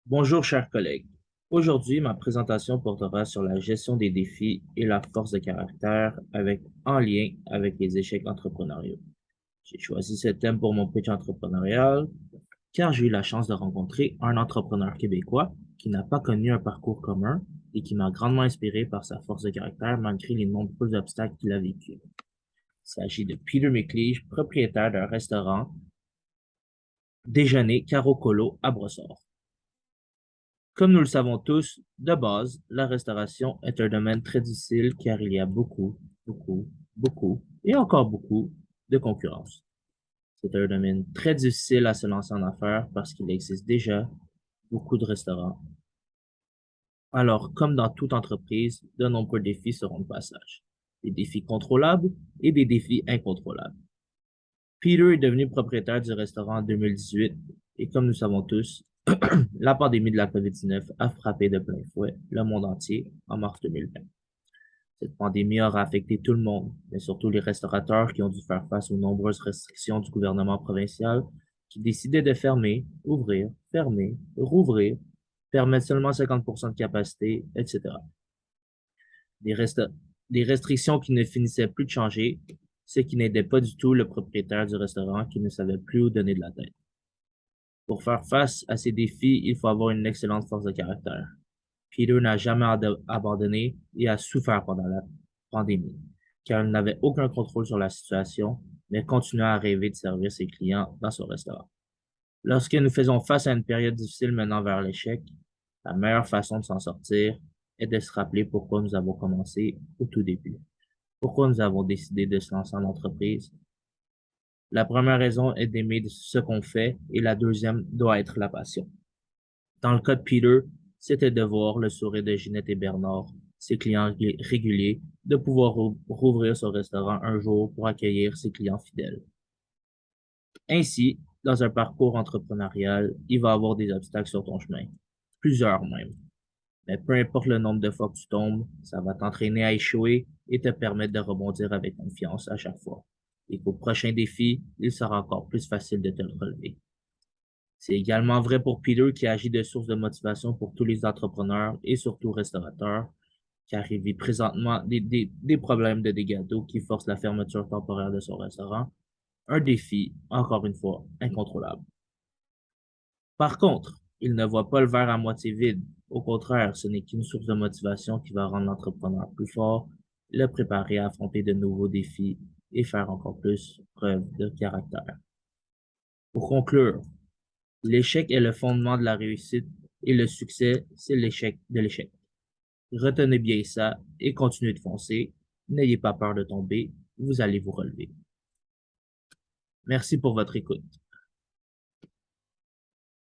Bonjour chers collègues. Aujourd'hui, ma présentation portera sur la gestion des défis et la force de caractère en lien avec les échecs entrepreneuriaux. J'ai choisi ce thème pour mon pitch entrepreneurial car j'ai eu la chance de rencontrer un entrepreneur québécois qui n'a pas connu un parcours commun et qui m'a grandement inspiré par sa force de caractère malgré les nombreux obstacles qu'il a vécus. Il s'agit de Peter McLeish, propriétaire d'un restaurant déjeuner Caro Colo à Brossard. Comme nous le savons tous, de base, la restauration est un domaine très difficile car il y a beaucoup et encore beaucoup de concurrence. C'est un domaine très difficile à se lancer en affaires parce qu'il existe déjà beaucoup de restaurants. Alors, comme dans toute entreprise, de nombreux défis seront de passage. Des défis contrôlables et des défis incontrôlables. Peter est devenu propriétaire du restaurant en 2018 et comme nous savons tous, la pandémie de la COVID-19 a frappé de plein fouet le monde entier en mars 2020. Cette pandémie aura affecté tout le monde, mais surtout les restaurateurs qui ont dû faire face aux nombreuses restrictions du gouvernement provincial qui décidait de fermer, rouvrir, permettre seulement 50% de capacité, etc. Des, resta- des restrictions qui ne finissaient plus de changer, ce qui n'aidait pas du tout le propriétaire du restaurant qui ne savait plus où donner de la tête. Pour faire face à ces défis, il faut avoir une excellente force de caractère. Peter n'a jamais abandonné et a souffert pendant la pandémie, car il n'avait aucun contrôle sur la situation, mais continuait à rêver de servir ses clients dans son restaurant. Lorsque nous faisons face à une période difficile menant vers l'échec, la meilleure façon de s'en sortir est de se rappeler pourquoi nous avons commencé au tout début, pourquoi nous avons décidé de se lancer en entreprise. La première raison est d'aimer ce qu'on fait et la deuxième doit être la passion. Dans le cas de Peter, c'était de voir le sourire de Ginette et Bernard, ses clients réguliers, de pouvoir rouvrir son restaurant un jour pour accueillir ses clients fidèles. Ainsi, dans un parcours entrepreneurial, il va y avoir des obstacles sur ton chemin, plusieurs même. Mais peu importe le nombre de fois que tu tombes, ça va t'entraîner à échouer et te permettre de rebondir avec confiance à chaque fois. Et qu'au prochain défi, il sera encore plus facile de te le relever. C'est également vrai pour Peter qui agit de source de motivation pour tous les entrepreneurs et surtout restaurateurs, car il vit présentement des problèmes de dégâts d'eau qui forcent la fermeture temporaire de son restaurant. Un défi, encore une fois, incontrôlable. Par contre, il ne voit pas le verre à moitié vide. Au contraire, ce n'est qu'une source de motivation qui va rendre l'entrepreneur plus fort, le préparer à affronter de nouveaux défis et faire encore plus preuve de caractère. Pour conclure, l'échec est le fondement de la réussite et le succès, c'est l'échec de l'échec. Retenez bien ça et continuez de foncer. N'ayez pas peur de tomber, vous allez vous relever. Merci pour votre écoute.